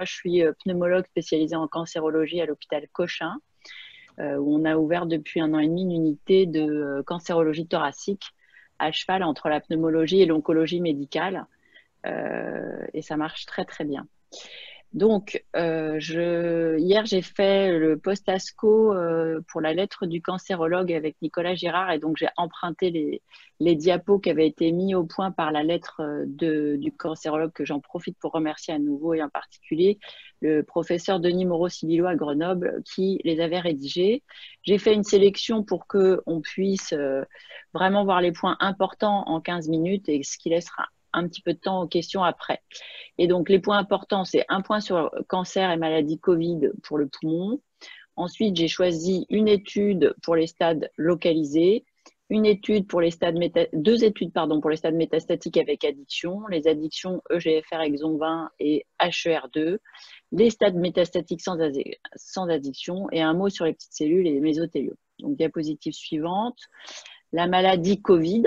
je suis pneumologue spécialisée en cancérologie à l'hôpital Cochin, où on a ouvert depuis 1 an et demi une unité de cancérologie thoracique à cheval entre la pneumologie et l'oncologie médicale. Et ça marche très, très bien. Donc, hier, j'ai fait le post-ASCO pour la lettre du cancérologue avec Nicolas Girard, et donc j'ai emprunté les diapos qui avaient été mis au point par la lettre du cancérologue, que j'en profite pour remercier à nouveau, et en particulier le professeur Denis Moreau-Sibillo à Grenoble qui les avait rédigés. J'ai fait une sélection pour qu'on puisse vraiment voir les points importants en 15 minutes, et ce qui laissera un petit peu de temps aux questions après. Et donc, les points importants, c'est un point sur cancer et maladie Covid pour le poumon. Ensuite, j'ai choisi une étude pour les stades localisés, deux études pour les stades métastatiques avec addiction, les addictions EGFR exon 20 et HER2, les stades métastatiques sans addiction, et un mot sur les petites cellules et les mésothéliaux. Donc, diapositive suivante. La maladie Covid.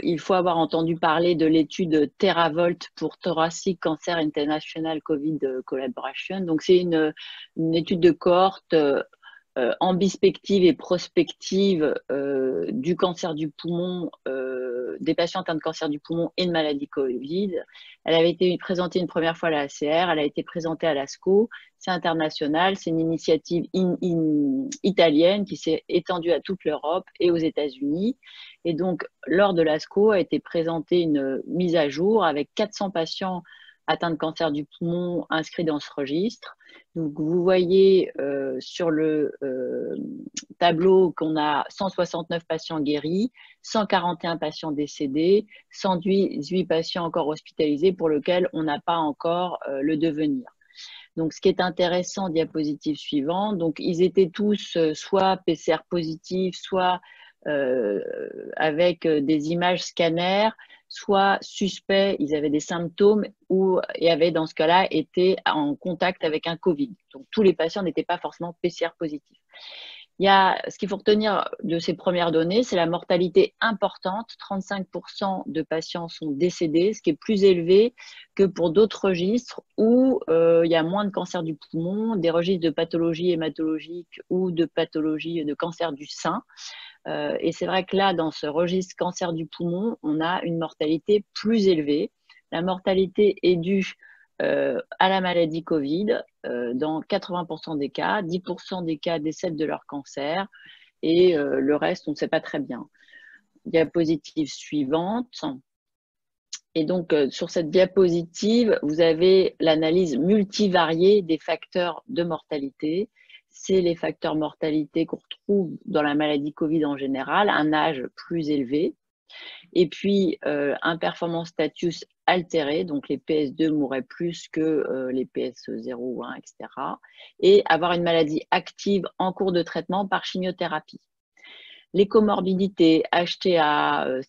Il faut avoir entendu parler de l'étude TERAVOLT pour Thoracic Cancer International COVID Collaboration. Donc, c'est une étude de cohorte ambispective et prospective du cancer du poumon, des patients atteints de cancer du poumon et de maladie Covid. Elle avait été présentée une première fois à la ACR, elle a été présentée à l'ASCO, c'est international, c'est une initiative italienne qui s'est étendue à toute l'Europe et aux États-Unis. Et donc, lors de l'ASCO, a été présentée une mise à jour avec 400 patients atteints de cancer du poumon inscrits dans ce registre. Donc, vous voyez sur le tableau qu'on a 169 patients guéris, 141 patients décédés, 118 patients encore hospitalisés pour lesquels on n'a pas encore le devenir. Donc, ce qui est intéressant, diapositive suivante, donc ils étaient tous soit PCR positifs, soit avec des images scanners, soit suspects, ils avaient des symptômes et avaient dans ce cas-là été en contact avec un Covid. Donc, tous les patients n'étaient pas forcément PCR positifs. Ce qu'il faut retenir de ces premières données, c'est la mortalité importante. 35% de patients sont décédés, ce qui est plus élevé que pour d'autres registres où il y a moins de cancer du poumon, des registres de pathologie hématologique ou de pathologie de cancer du sein. Et c'est vrai que là, dans ce registre cancer du poumon, on a une mortalité plus élevée. La mortalité est due à la maladie Covid dans 80% des cas. 10% des cas décèdent de leur cancer et le reste, on ne sait pas très bien. Diapositive suivante. Et donc, sur cette diapositive, vous avez l'analyse multivariée des facteurs de mortalité. C'est les facteurs mortalité qu'on retrouve dans la maladie Covid en général, un âge plus élevé, et puis un performance status altéré, donc les PS2 mourraient plus que les PS0 ou 1, etc. Et avoir une maladie active en cours de traitement par chimiothérapie. Les comorbidités, HTA,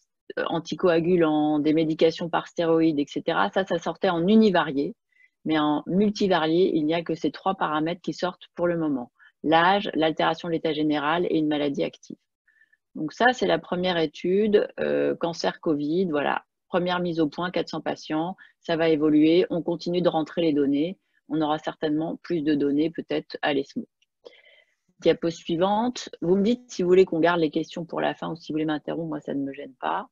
anticoagulants, des médications par stéroïdes, etc., ça sortait en univarié. Mais en multivarié, il n'y a que ces 3 paramètres qui sortent pour le moment. L'âge, l'altération de l'état général et une maladie active. Donc ça, c'est la première étude, cancer Covid, voilà. Première mise au point, 400 patients, ça va évoluer, on continue de rentrer les données, on aura certainement plus de données peut-être à l'ESMO. Diapo suivante, vous me dites si vous voulez qu'on garde les questions pour la fin ou si vous voulez m'interrompre, moi ça ne me gêne pas.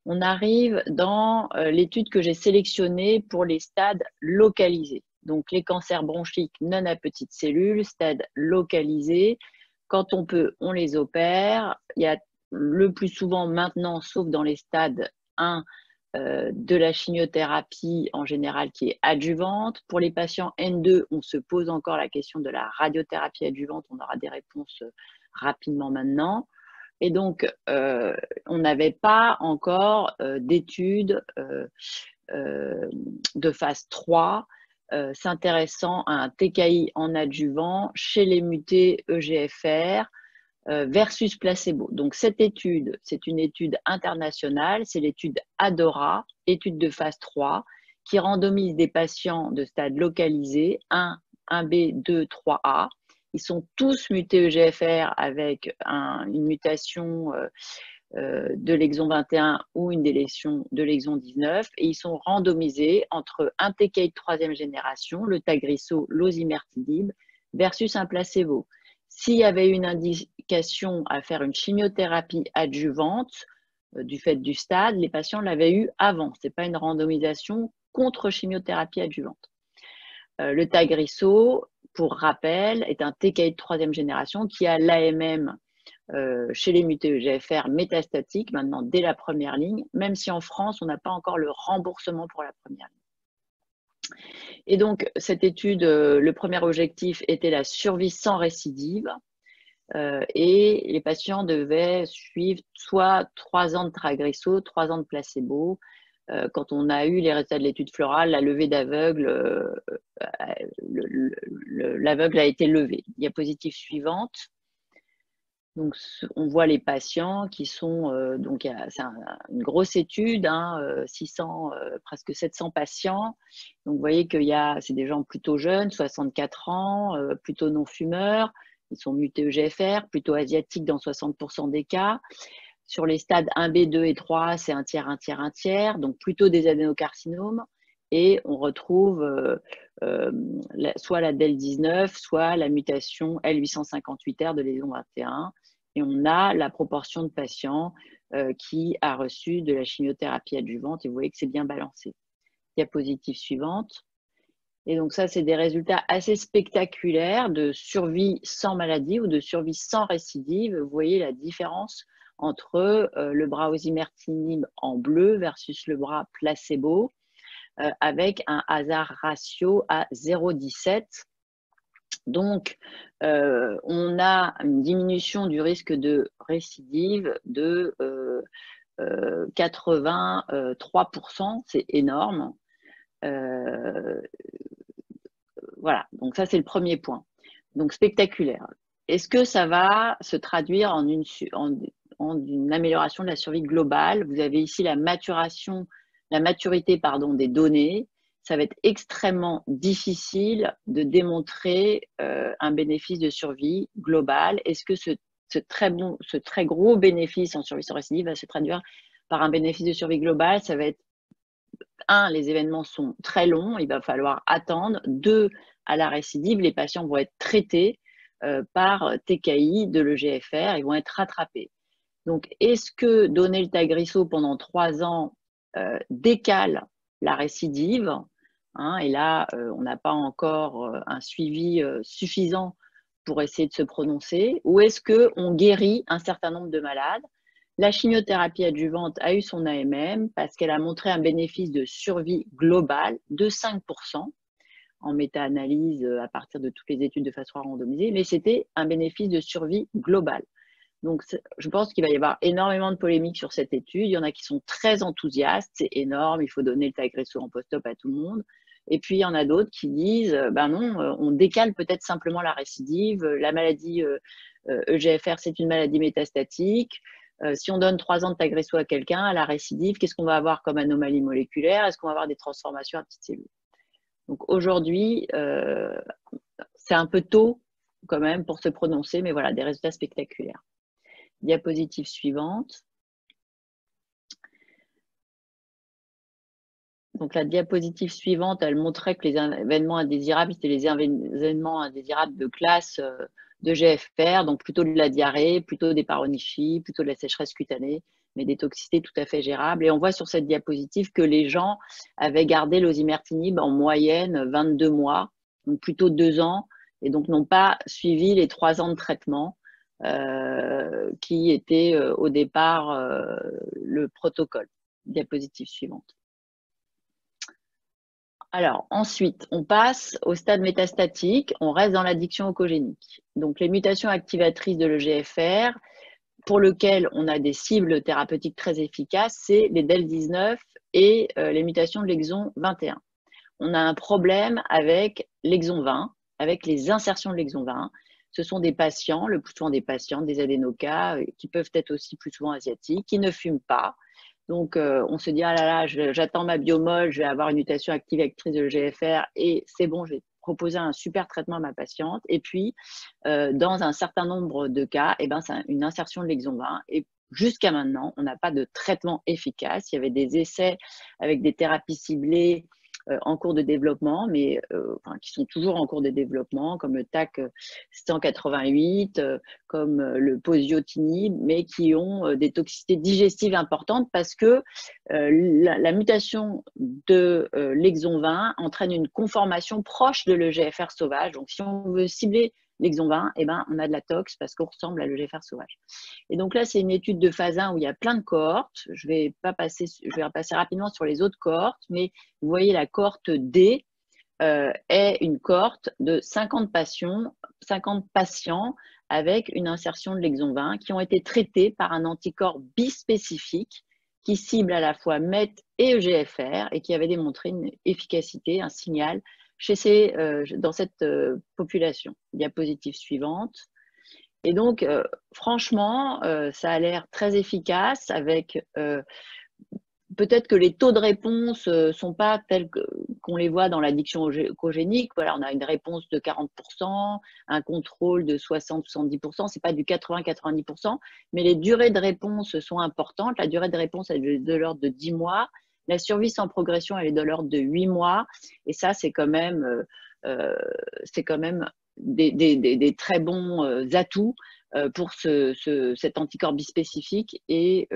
On arrive dans l'étude que j'ai sélectionnée pour les stades localisés. Donc les cancers bronchiques non à petites cellules, stades localisés. Quand on peut, on les opère. Il y a le plus souvent maintenant, sauf dans les stades 1, de la chimiothérapie en général qui est adjuvante. Pour les patients N2, on se pose encore la question de la radiothérapie adjuvante. On aura des réponses rapidement maintenant. Et donc, on n'avait pas encore d'études de phase 3 s'intéressant à un TKI en adjuvant chez les mutés EGFR versus placebo. Donc, cette étude, c'est une étude internationale, c'est l'étude ADORA, étude de phase 3, qui randomise des patients de stade localisé 1, 1B, 2, 3A. Ils sont tous mutés EGFR avec une mutation de l'exon 21 ou une délétion de l'exon 19, et ils sont randomisés entre un TKI de troisième génération, le Tagrisso, l'osimertinib, versus un placebo. S'il y avait une indication à faire une chimiothérapie adjuvante, du fait du stade, les patients l'avaient eu avant. Ce n'est pas une randomisation contre chimiothérapie adjuvante. Le Tagrisso, pour rappel, est un TKI de troisième génération qui a l'AMM chez les mutés EGFR métastatiques, maintenant dès la première ligne, même si en France, on n'a pas encore le remboursement pour la première ligne. Et donc, cette étude, le premier objectif était la survie sans récidive. Et les patients devaient suivre soit 3 ans de Tagrisso, 3 ans de placebo. Quand on a eu les résultats de l'étude florale, la levée d'aveugle, l'aveugle a été levé. Diapositive suivante. Donc, on voit les patients qui sont, donc c'est une grosse étude, 600, presque 700 patients. Donc, vous voyez que c'est des gens plutôt jeunes, 64 ans, plutôt non-fumeurs. Ils sont mutés EGFR, plutôt asiatiques dans 60% des cas. Sur les stades 1B, 2 et 3, c'est un tiers, un tiers, un tiers, donc plutôt des adénocarcinomes. Et on retrouve soit la DEL19, soit la mutation L858R de lésion 21. Et on a la proportion de patients qui a reçu de la chimiothérapie adjuvante. Et vous voyez que c'est bien balancé. Diapositive suivante. Et donc ça, c'est des résultats assez spectaculaires de survie sans maladie ou de survie sans récidive. Vous voyez la différence entre le bras osimertinib en bleu versus le bras placebo, avec un hasard ratio à 0,17. Donc, on a une diminution du risque de récidive de 83%, c'est énorme. Voilà, donc ça c'est le premier point. Donc spectaculaire. Est-ce que ça va se traduire en une amélioration de la survie globale? Vous avez ici la maturité des données. Ça va être extrêmement difficile de démontrer un bénéfice de survie globale. Est-ce que ce très gros bénéfice en survie sans récidive va se traduire par un bénéfice de survie globale? Ça va être les événements sont très longs, il va falloir attendre. 2, à la récidive, les patients vont être traités par TKI de l'EGFR, ils vont être rattrapés. Donc, est-ce que donner le Tagrisso pendant 3 ans décale la récidive, et là, on n'a pas encore un suivi suffisant pour essayer de se prononcer, ou est-ce qu'on guérit un certain nombre de malades? La chimiothérapie adjuvante a eu son AMM parce qu'elle a montré un bénéfice de survie globale de 5% en méta-analyse à partir de toutes les études de phase 3 randomisées, mais c'était un bénéfice de survie globale. Donc, je pense qu'il va y avoir énormément de polémiques sur cette étude. Il y en a qui sont très enthousiastes, c'est énorme, il faut donner le Tagrisso en post-op à tout le monde. Et puis, il y en a d'autres qui disent, ben non, on décale peut-être simplement la récidive. La maladie EGFR, c'est une maladie métastatique. Si on donne 3 ans de Tagrisso à quelqu'un, à la récidive, qu'est-ce qu'on va avoir comme anomalie moléculaire? Est-ce qu'on va avoir des transformations à petites cellules? Donc aujourd'hui, c'est un peu tôt quand même pour se prononcer, mais voilà, des résultats spectaculaires. Diapositive suivante. Donc la diapositive suivante, elle montrait que les événements indésirables, c'était les événements indésirables de classe de GFR, donc plutôt de la diarrhée, plutôt des paronychies, plutôt de la sécheresse cutanée, mais des toxicités tout à fait gérables. Et on voit sur cette diapositive que les gens avaient gardé l'osimertinib en moyenne 22 mois, donc plutôt 2 ans, et donc n'ont pas suivi les 3 ans de traitement qui était au départ le protocole. Diapositive suivante. Alors, ensuite, on passe au stade métastatique, on reste dans l'addiction oncogénique. Donc, les mutations activatrices de l'EGFR, pour lesquelles on a des cibles thérapeutiques très efficaces, c'est les DEL19 et les mutations de l'exon 21. On a un problème avec l'exon 20, avec les insertions de l'exon 20. Ce sont des patients, le plus souvent des patients, des adénocas, qui peuvent être aussi plus souvent asiatiques, qui ne fument pas. Donc, on se dit, ah là là, j'attends ma biomol, je vais avoir une mutation activatrice de l'EGFR et c'est bon, je vais proposer un super traitement à ma patiente. Et puis, dans un certain nombre de cas, c'est une insertion de l'exon 20. Et jusqu'à maintenant, on n'a pas de traitement efficace. Il y avait des essais avec des thérapies ciblées en cours de développement, mais enfin, qui sont toujours en cours de développement, comme le TAC 188, comme le Poziotinib, mais qui ont des toxicités digestives importantes parce que la mutation de l'exon 20 entraîne une conformation proche de l'EGFR sauvage. Donc, si on veut cibler l'exon 20, eh ben, on a de la tox parce qu'on ressemble à l'EGFR sauvage. Et donc là, c'est une étude de phase 1 où il y a plein de cohortes. Je vais passer rapidement sur les autres cohortes, mais vous voyez la cohorte D est une cohorte de 50 patients avec une insertion de l'exon 20 qui ont été traités par un anticorps bispécifique qui cible à la fois MET et EGFR et qui avait démontré une efficacité, un signal dans cette population. Diapositive suivante. Et donc, franchement, ça a l'air très efficace avec peut-être que les taux de réponse ne sont pas tels qu'on les voit dans l'addiction oncogénique. Voilà, on a une réponse de 40%, un contrôle de 60-70%, ce n'est pas du 80-90%, mais les durées de réponse sont importantes. La durée de réponse est de l'ordre de 10 mois. La survie sans progression, elle est de l'ordre de 8 mois. Et ça, c'est quand même des très bons atouts pour cet anticorps bispécifique et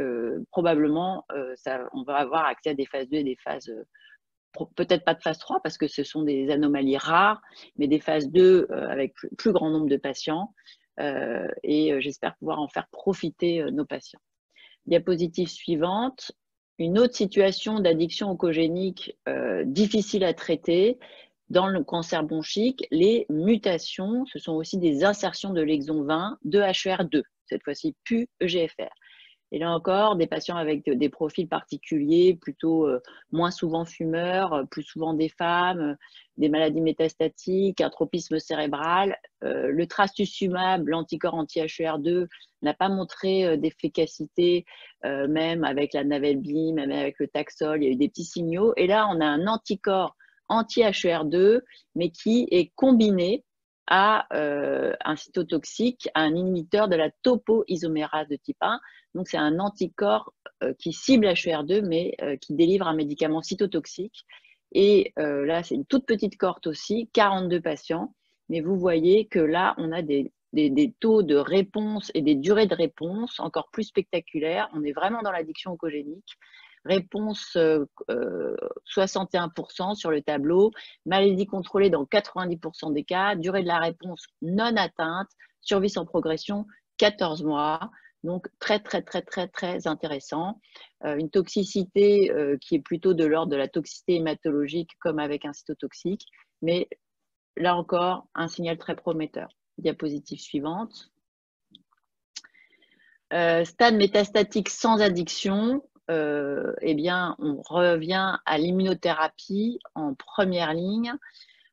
probablement on va avoir accès à des phases 2 et des phases, peut-être pas de phase 3 parce que ce sont des anomalies rares, mais des phases 2 avec plus grand nombre de patients et j'espère pouvoir en faire profiter nos patients. Diapositive suivante. Une autre situation d'addiction oncogénique difficile à traiter. Dans le cancer bronchique, les mutations, ce sont aussi des insertions de l'exon 20 de HER2, cette fois-ci plus EGFR. Et là encore, des patients avec des profils particuliers, plutôt moins souvent fumeurs, plus souvent des femmes, des maladies métastatiques, un tropisme cérébral. Le trastuzumab, l'anticorps anti-HER2, n'a pas montré d'efficacité, même avec la Navelbim, même avec le Taxol, il y a eu des petits signaux. Et là, on a un anticorps anti-HER2, mais qui est combiné à un cytotoxique, à un inhibiteur de la topoisomérase de type 1. Donc, c'est un anticorps qui cible HER2, mais qui délivre un médicament cytotoxique. Et là, c'est une toute petite cohorte aussi, 42 patients. Mais vous voyez que là, on a des taux de réponse et des durées de réponse encore plus spectaculaires. On est vraiment dans l'addiction oncogénique. Réponse 61% sur le tableau, maladie contrôlée dans 90% des cas, durée de la réponse non atteinte, survie sans progression 14 mois. Donc, très, très, très, très, très intéressant. Une toxicité qui est plutôt de l'ordre de la toxicité hématologique comme avec un cytotoxique, mais là encore, un signal très prometteur. Diapositive suivante. Stade métastatique sans addiction. Eh bien, on revient à l'immunothérapie en première ligne.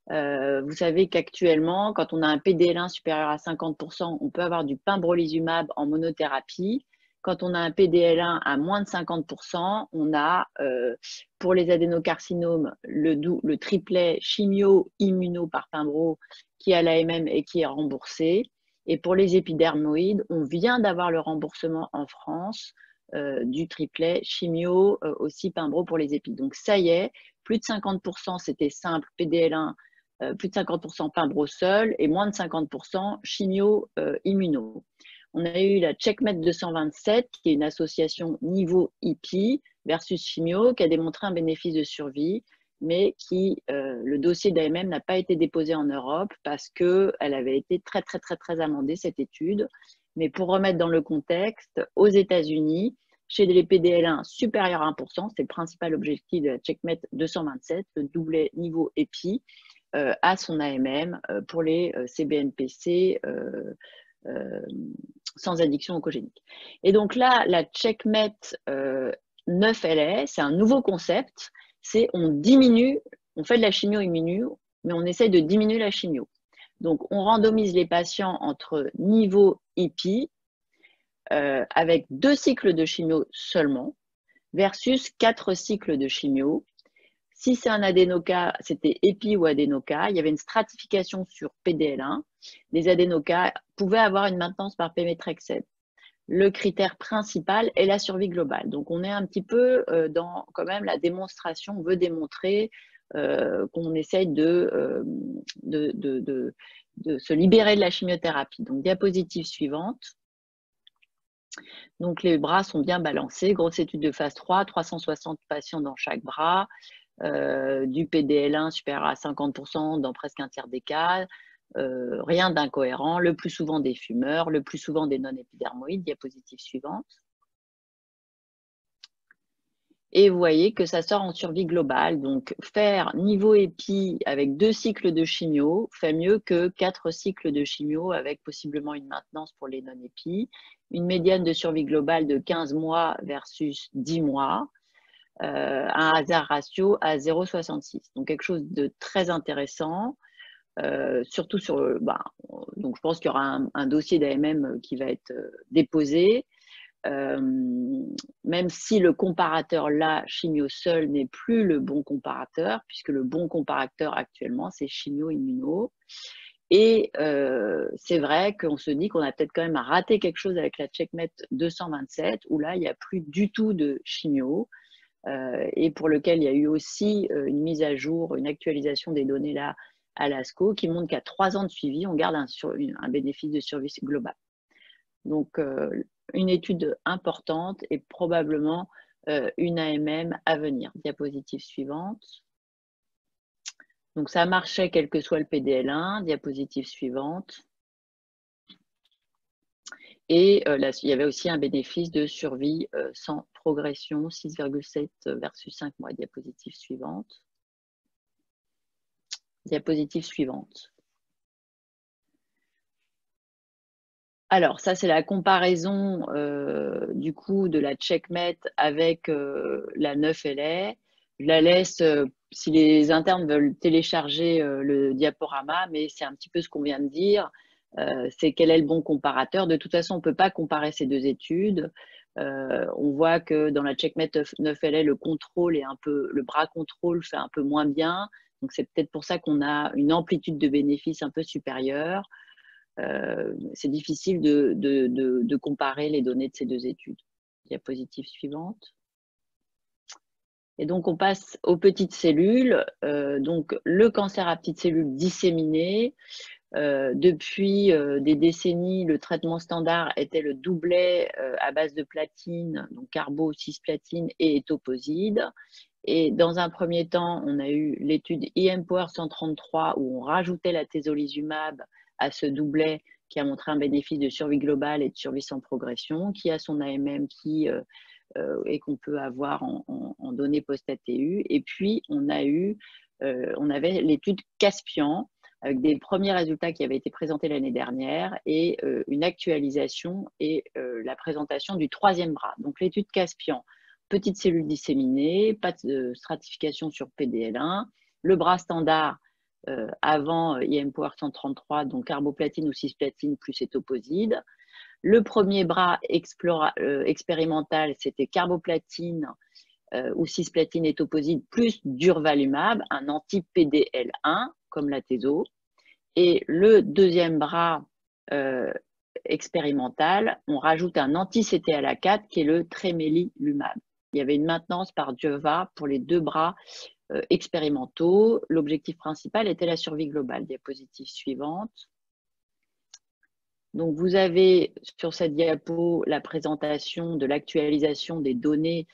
Vous savez qu'actuellement, quand on a un PDL1 supérieur à 50%, on peut avoir du pembrolizumab en monothérapie. Quand on a un PDL1 à moins de 50%, on a, pour les adénocarcinomes, le triplet chimio-immuno par pembro qui est à l'AMM et qui est remboursé. Et pour les épidermoïdes, on vient d'avoir le remboursement en France du triplet chimio aussi pembro pour les épis. Donc ça y est, plus de 50% c'était simple PDL1, plus de 50% pembro seul et moins de 50% chimio immuno. On a eu la CheckMate 227 qui est une association niveau IPI versus chimio qui a démontré un bénéfice de survie, mais qui le dossier d'AMM n'a pas été déposé en Europe parce qu'elle avait été très très très très amendée cette étude. Mais pour remettre dans le contexte, aux États-Unis, chez les PDL1 supérieurs à 1%, c'est le principal objectif de la CheckMate 227, le doublet niveau EPI, à son AMM pour les CBNPC sans addiction oncogénique. Et donc là, la CheckMate 9LA, c'est un nouveau concept, c'est on diminue, on fait de la chimio-immuno, mais on essaye de diminuer la chimio. Donc, on randomise les patients entre niveau IPI, avec 2 cycles de chimio seulement, versus 4 cycles de chimio. Si c'est un adénoca, c'était épi ou adénoca. Il y avait une stratification sur PDL1. Les adénocas pouvaient avoir une maintenance par pemetrexed. le critère principal est la survie globale. Donc, on est un petit peu dans quand même la démonstration, on veut démontrer qu'on essaye de se libérer de la chimiothérapie. Donc, diapositive suivante. Donc, les bras sont bien balancés. Grosse étude de phase 3, 360 patients dans chaque bras, du PDL1 supérieur à 50% dans presque un tiers des cas, rien d'incohérent, le plus souvent des fumeurs, le plus souvent des non-épidermoïdes. Diapositive suivante. Et vous voyez que ça sort en survie globale. Donc, faire niveau épi avec 2 cycles de chimio fait mieux que 4 cycles de chimio avec possiblement une maintenance pour les non-épis. Une médiane de survie globale de 15 mois versus 10 mois. Un hasard ratio à 0,66. Donc, quelque chose de très intéressant. Surtout sur donc je pense qu'il y aura un dossier d'AMM qui va être déposé. Même si le comparateur là, chimio seul, n'est plus le bon comparateur, puisque le bon comparateur actuellement, c'est chimio-immuno. Et c'est vrai qu'on se dit qu'on a peut-être quand même raté quelque chose avec la CheckMate 227, où là, il n'y a plus du tout de chimio, et pour lequel il y a eu aussi une mise à jour, une actualisation des données là à l'ASCO, qui montre qu'à 3 ans de suivi, on garde un bénéfice de survie global. Donc, une étude importante et probablement une AMM à venir. Diapositive suivante. Donc, ça marchait quel que soit le PDL1. Diapositive suivante. Et là, il y avait aussi un bénéfice de survie sans progression, 6,7 versus 5 mois. Diapositive suivante. Diapositive suivante. Alors, ça, c'est la comparaison du coup de la CheckMate avec la 9LA. Je la laisse si les internes veulent télécharger le diaporama, mais c'est un petit peu ce qu'on vient de dire. C'est quel est le bon comparateur. De toute façon, on ne peut pas comparer ces deux études. On voit que dans la CheckMate 9LA, le contrôle est le bras contrôle fait un peu moins bien. Donc, c'est peut-être pour ça qu'on a une amplitude de bénéfices un peu supérieure. C'est difficile de comparer les données de ces deux études. Diapositive suivante. Et donc, on passe aux petites cellules. Donc, le cancer à petites cellules disséminées. Depuis des décennies, le traitement standard était le doublet à base de platine, donc carbo, cisplatine et étoposide. Et dans un premier temps, on a eu l'étude IMpower 133 où on rajoutait la tezolizumab à ce doublet qui a montré un bénéfice de survie globale et de survie sans progression, qui a son AMM et qu'on peut avoir en données post-ATU. Et puis, on avait l'étude Caspian avec des premiers résultats qui avaient été présentés l'année dernière et une actualisation et la présentation du troisième bras. Donc, l'étude Caspian, petites cellules disséminées, pas de stratification sur PDL1, le bras standard avant IMpower 133, donc carboplatine ou cisplatine plus étoposide. Le premier bras expérimental, c'était carboplatine ou cisplatine étoposide plus durvalumab, un anti-PDL1 comme la TESO. Et le deuxième bras expérimental, on rajoute un anti-CTLA4 qui est le tremelimumab. Il y avait une maintenance par Durva pour les deux bras expérimentaux. L'objectif principal était la survie globale. Diapositive suivante. Donc, vous avez sur cette diapo la présentation de l'actualisation des données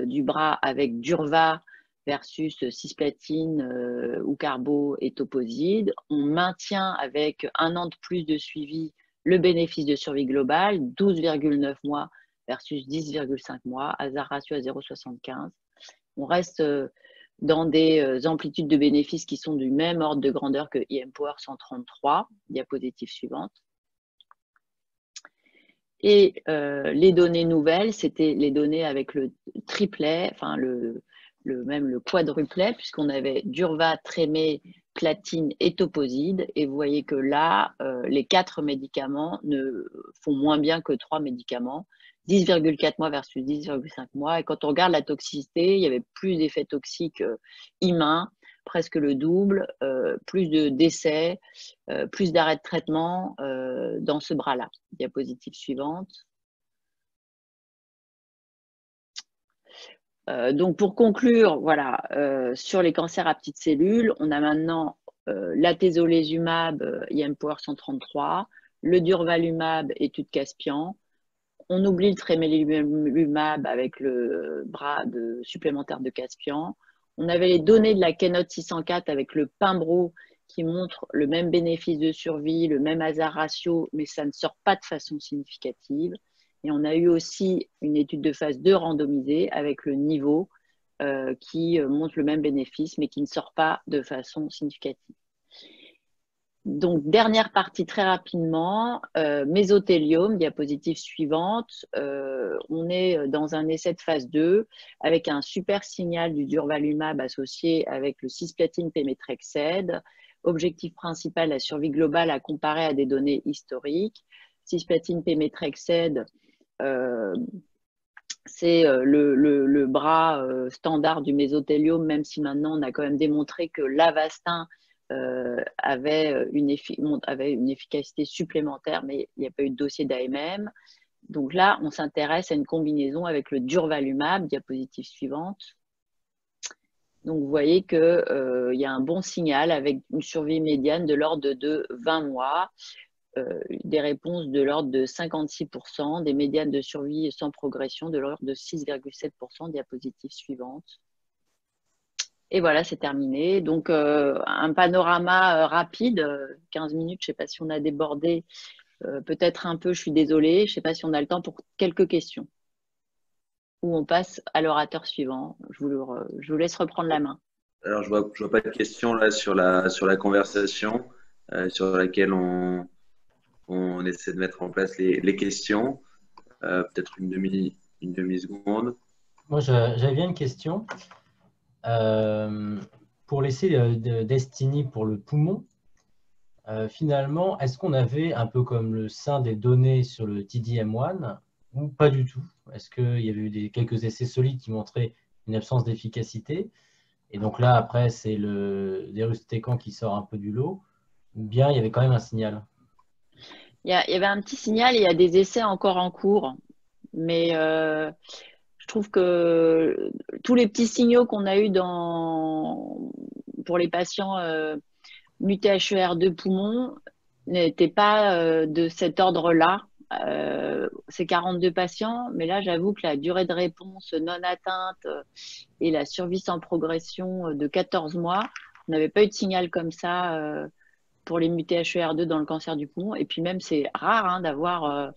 du bras avec Durva versus cisplatine ou carbo et toposide. On maintient avec un an de plus de suivi le bénéfice de survie globale, 12,9 mois versus 10,5 mois, hasard ratio à 0,75. On reste dans des amplitudes de bénéfices qui sont du même ordre de grandeur que IMpower 133, diapositive suivante. Et les données nouvelles, c'était les données avec le triplet, enfin même le quadruplet, puisqu'on avait Durva, Trémé, platine et toposide. Et vous voyez que là, les 4 médicaments font moins bien que 3 médicaments. 10,4 mois versus 10,5 mois. Et quand on regarde la toxicité, il y avait plus d'effets toxiques humains, presque le double, plus de décès, plus d'arrêt de traitement dans ce bras-là. Diapositive suivante. Donc, pour conclure, voilà, sur les cancers à petites cellules, on a maintenant l'atezolizumab, IMpower 133, le durvalumab, étude Caspian. On oublie le tremelimumab avec le bras supplémentaire de Caspian. On avait les données de la Keynote 604 avec le Pimbro qui montre le même bénéfice de survie, le même hasard ratio, mais ça ne sort pas de façon significative. Et on a eu aussi une étude de phase 2 randomisée avec le niveau qui montre le même bénéfice, mais qui ne sort pas de façon significative. Donc, dernière partie très rapidement, mésothéliome, diapositive suivante. On est dans un essai de phase 2 avec un super signal du durvalumab associé avec le cisplatine pemetrexed. Objectif principal, la survie globale à comparer à des données historiques. Cisplatine pemetrexed, c'est le bras standard du mésothéliome, même si maintenant on a quand même démontré que l'Avastin avait une efficacité supplémentaire, mais il n'y a pas eu de dossier d'AMM. Donc là, on s'intéresse à une combinaison avec le durvalumab, diapositive suivante. Donc vous voyez qu'il y a un bon signal avec une survie médiane de l'ordre de 20 mois. Des réponses de l'ordre de 56%, des médianes de survie sans progression de l'ordre de 6,7%, diapositive suivante. Et voilà, c'est terminé. Donc, un panorama rapide, 15 minutes, je ne sais pas si on a débordé, peut-être un peu, je suis désolée, je ne sais pas si on a le temps pour quelques questions. Ou on passe à l'orateur suivant. Je vous laisse reprendre la main. Alors, je vois pas de questions là sur la conversation sur laquelle on essaie de mettre en place les questions. Peut-être une demi-seconde. Moi, j'avais bien une question. Pour l'essai de Destiny pour le poumon, finalement, est-ce qu'on avait un peu comme le sein des données sur le TDM1 ou pas du tout? Est-ce qu'il y avait eu quelques essais solides qui montraient une absence d'efficacité? Et donc là, après, c'est le Deruxtecan qui sort un peu du lot. Ou bien il y avait quand même un signal? Il y avait un petit signal, il y a des essais encore en cours, mais je trouve que tous les petits signaux qu'on a eus pour les patients mutés HER2 poumon n'étaient pas de cet ordre-là. C'est 42 patients, mais là, j'avoue que la durée de réponse non atteinte et la survie sans progression de 14 mois, on n'avait pas eu de signal comme ça pour les mutés HER2 dans le cancer du poumon. Et puis même, c'est rare d'avoir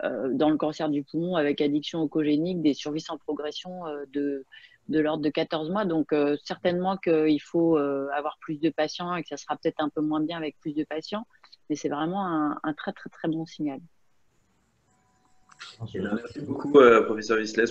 dans le cancer du poumon avec addiction oncogénique des survies sans progression de l'ordre de 14 mois. Donc, certainement qu'il faut avoir plus de patients et que ça sera peut-être un peu moins bien avec plus de patients. Mais c'est vraiment un très, très, très bon signal. Merci beaucoup, professeur Wissler,